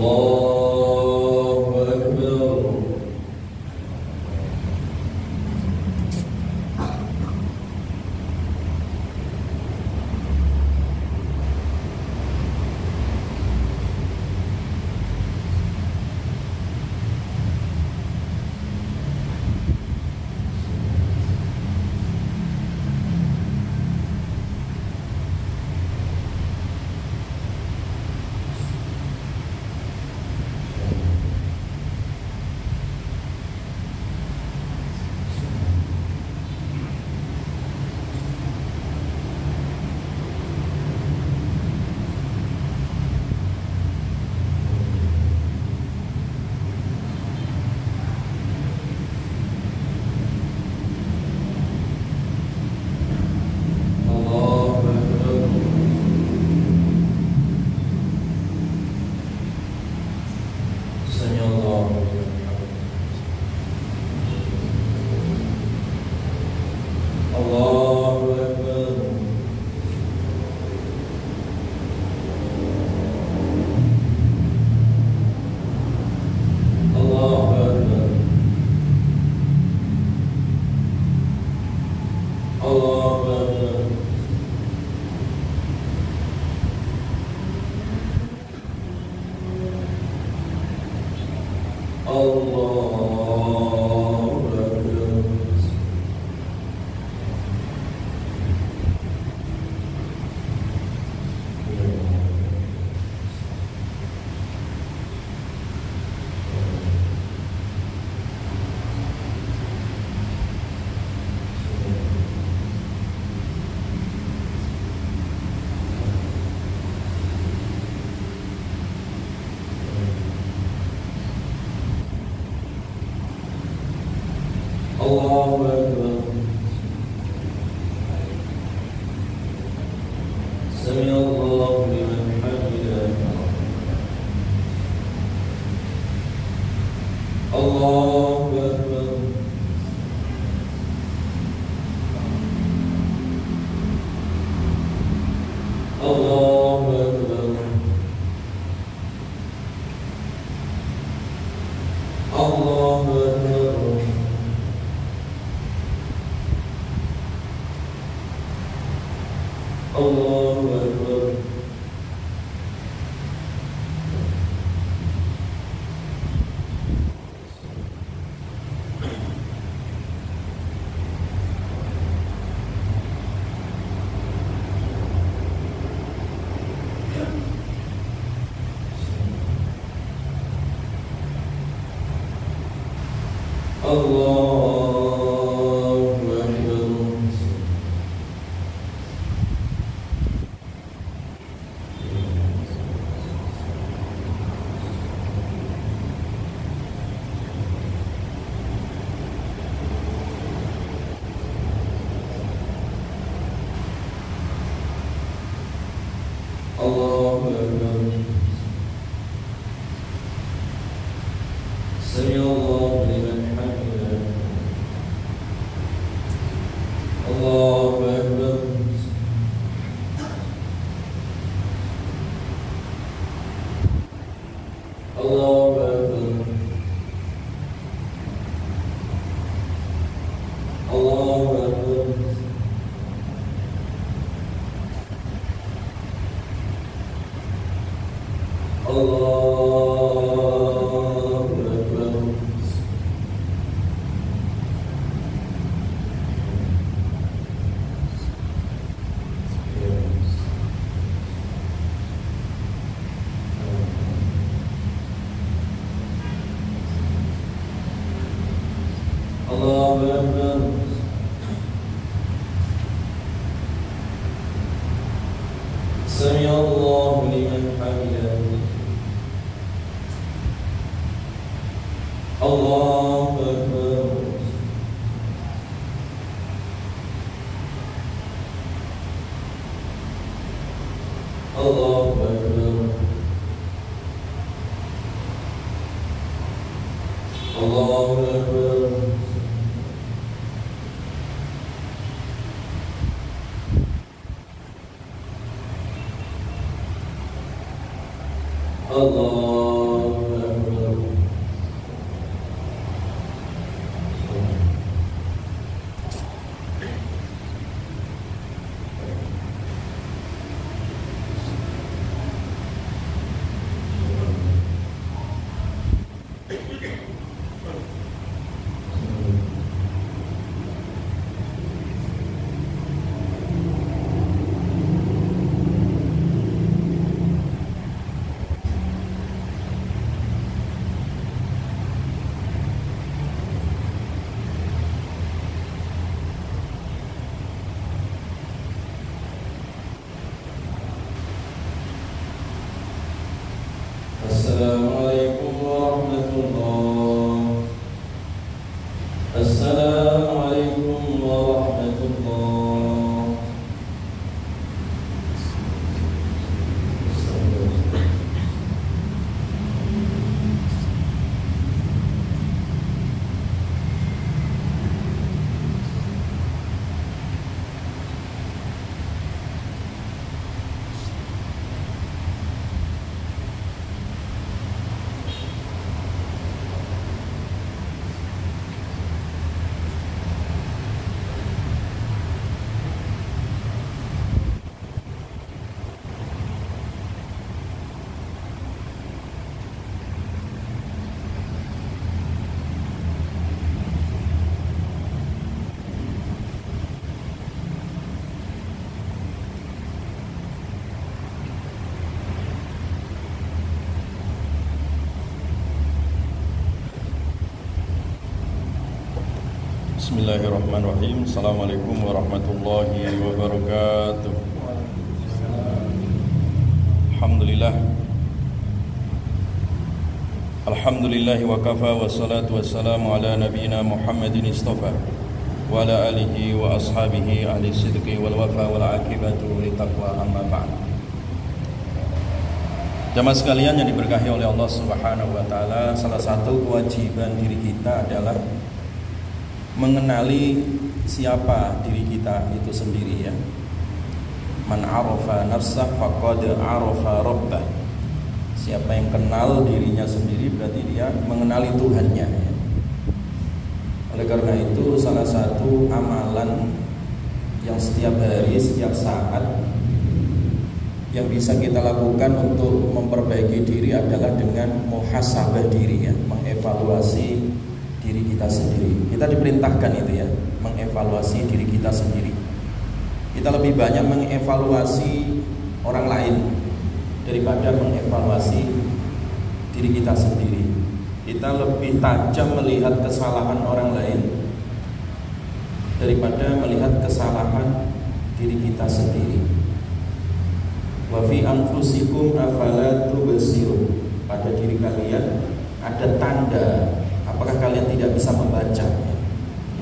الله أكبر. Allah Assalamualaikum warahmatullah. Assalamualaikum warahmatullah. Bismillahirrahmanirrahim. Assalamualaikum warahmatullahi wabarakatuh. Alhamdulillah. Alhamdulillahi wa kafa wassalatu wassalamu ala nabiyyina Muhammadin istafa wa ala alihi wa ashabihi ahli sidqi wal wafa wal akibatu litaqwa amma ba'd. Jamaah sekalian yang diberkahi oleh Allah Subhanahu wa taala, salah satu kewajiban diri kita adalah mengenali siapa diri kita itu sendiri, ya. Man arafa nafsah faqad arafa rabbah. Siapa yang kenal dirinya sendiri berarti dia mengenali Tuhannya, ya. Oleh karena itu salah satu amalan yang setiap hari, setiap saat yang bisa kita lakukan untuk memperbaiki diri adalah dengan muhasabah diri, ya, mengevaluasi diri kita sendiri. Kita diperintahkan itu, ya, mengevaluasi diri kita sendiri. Kita lebih banyak mengevaluasi orang lain daripada mengevaluasi diri kita sendiri. Kita lebih tajam melihat kesalahan orang lain daripada melihat kesalahan diri kita sendiri. Wa fi anfusikum afala tubsirun. Pada diri kalian ada tanda. Apakah kalian tidak bisa membaca?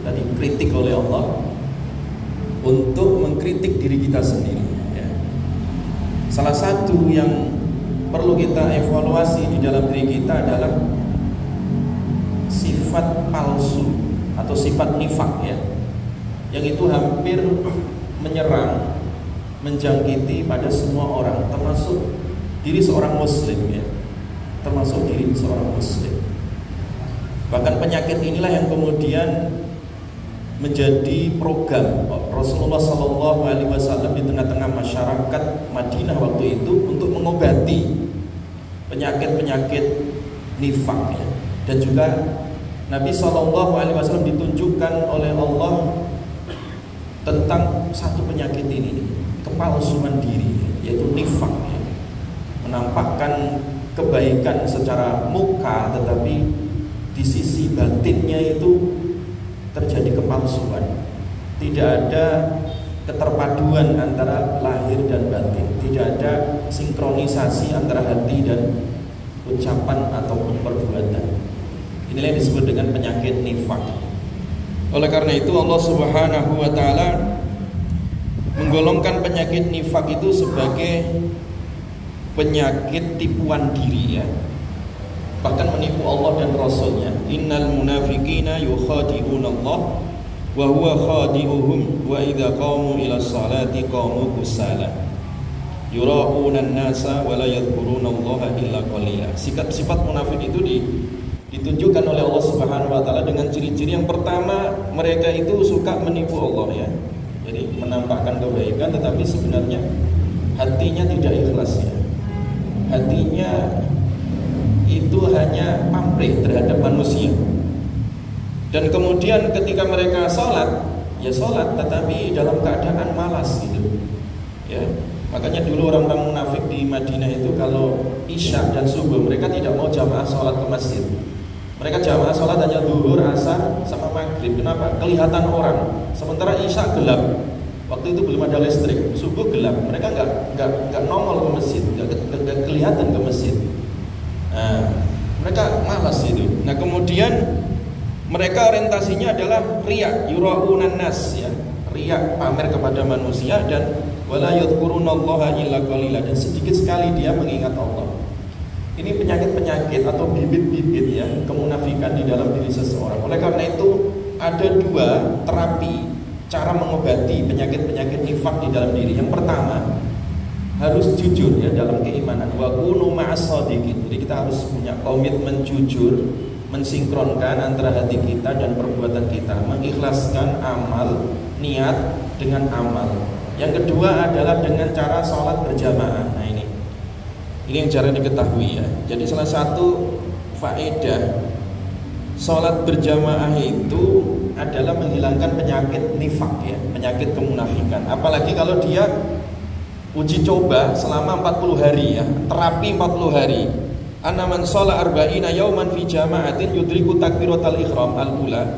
Kita dikritik oleh Allah untuk mengkritik diri kita sendiri, ya. Salah satu yang perlu kita evaluasi di dalam diri kita adalah sifat palsu atau sifat nifak, ya, yang itu hampir menyerang, menjangkiti pada semua orang, termasuk diri seorang muslim, ya, termasuk diri seorang muslim. Bahkan penyakit inilah yang kemudian menjadi program Rasulullah SAW di tengah-tengah masyarakat Madinah waktu itu untuk mengobati penyakit-penyakit nifak, ya. Dan juga Nabi SAW ditunjukkan oleh Allah tentang satu penyakit ini, kepalsuan diri, yaitu nifak, ya. Menampakkan kebaikan secara muka, tetapi di sisi batinnya itu terjadi kepalsuan. Tidak ada keterpaduan antara lahir dan batin. Tidak ada sinkronisasi antara hati dan ucapan ataupun perbuatan. Inilah yang disebut dengan penyakit nifak. Oleh karena itu Allah Subhanahu wa taala menggolongkan penyakit nifak itu sebagai penyakit tipuan diri, ya. Bahkan menipu Allah dan Rasulnya. Innal munafiqina yukhadi'una Allah wa huwa khadi'uhum wa idza qamu ila sholati qamu kusala yura'una an-nasa wa la yadhkuruna Allah illa qalila. Sifat munafik itu ditunjukkan oleh Allah Subhanahu wa taala dengan ciri-ciri yang pertama, mereka itu suka menipu Allah, ya. Jadi menampakkan kebaikan tetapi sebenarnya hatinya tidak ikhlas, ya. Hatinya itu hanya pamrih terhadap manusia. Dan kemudian ketika mereka sholat, ya sholat tetapi dalam keadaan malas, gitu, ya. Makanya dulu orang-orang munafik di Madinah itu kalau isya dan subuh mereka tidak mau jamaah sholat ke masjid. Mereka jamaah sholat hanya zuhur, asar, sama maghrib. Kenapa? Kelihatan orang. Sementara isya gelap. Waktu itu belum ada listrik. Subuh gelap. Mereka nggak nongol ke masjid, nggak kelihatan ke masjid. Nah, Kemudian mereka orientasinya adalah riya, yura'unan nas ya. Riya, pamer kepada manusia, dan wala yadhkurunallaha illa qalila, dan sedikit sekali dia mengingat Allah. Ini penyakit-penyakit atau bibit-bibit ya kemunafikan di dalam diri seseorang. Oleh karena itu ada dua terapi cara mengobati penyakit-penyakit nifak di dalam diri. Yang pertama, harus jujur ya dalam keimanan. Wa kunu ma'as shadiqin. Jadi kita harus punya komitmen jujur, mensinkronkan antara hati kita dan perbuatan kita, mengikhlaskan amal, niat dengan amal. Yang kedua adalah dengan cara sholat berjamaah. Nah ini yang cara diketahui ya. Jadi salah satu faedah sholat berjamaah itu adalah menghilangkan penyakit nifak ya, penyakit kemunafikan. Apalagi kalau dia uji coba selama 40 hari ya, terapi 40 hari. Anna man sholat arba'ina yauman fi jama'atin yudriku takbiratal ihram al-ula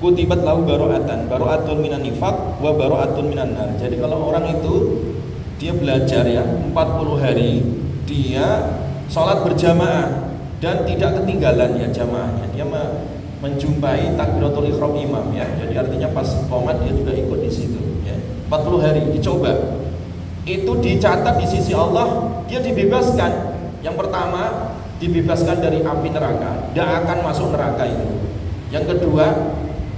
kutibat lahu baro'atun minan nifaq wa baro'atun minan nar. Jadi kalau orang itu dia belajar ya 40 hari, dia sholat berjamaah dan tidak ketinggalan ya jamaahnya, dia menjumpai takbiratul ihram imam ya. Jadi artinya pas qomat dia juga ikut di situ ya. 40 hari dicoba. Itu dicatat di sisi Allah, dia dibebaskan. Yang pertama, dibebaskan dari api neraka, tidak akan masuk neraka itu. Yang kedua,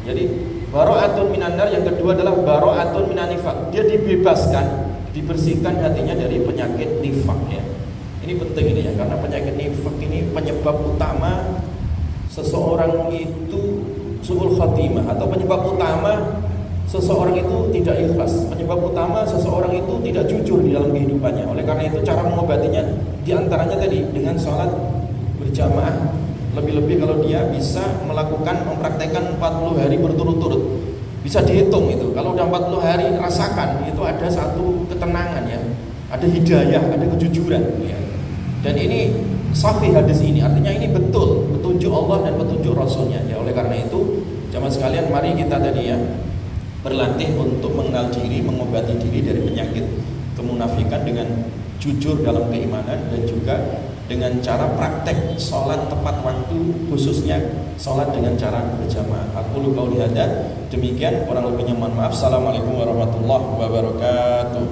jadi baro'atun minan nar, yang kedua adalah baro'atun minan nifaq. Dia dibebaskan, dibersihkan hatinya dari penyakit nifaq ya. Ini penting ini ya, karena penyakit nifaq ini penyebab utama seseorang itu su'ul khatimah, atau penyebab utama seseorang itu tidak ikhlas, penyebab utama seseorang itu tidak jujur di dalam kehidupannya. Oleh karena itu cara mengobatinya diantaranya tadi dengan sholat berjamaah. Lebih-lebih kalau dia bisa mempraktekkan 40 hari berturut-turut, bisa dihitung itu. Kalau udah 40 hari rasakan itu ada satu ketenangan ya, ada hidayah, ada kejujuran ya. Dan ini sahih hadis ini, artinya ini betul petunjuk Allah dan petunjuk Rasulnya ya. Oleh karena itu jamaah sekalian, mari kita tadi ya berlatih untuk mengenal diri, mengobati diri dari penyakit kemunafikan dengan jujur dalam keimanan, dan juga dengan cara praktek sholat tepat waktu, khususnya sholat dengan cara berjamaah. Aku qauli hadza, demikian, kurang lebihnya mohon maaf. Assalamualaikum warahmatullahi wabarakatuh.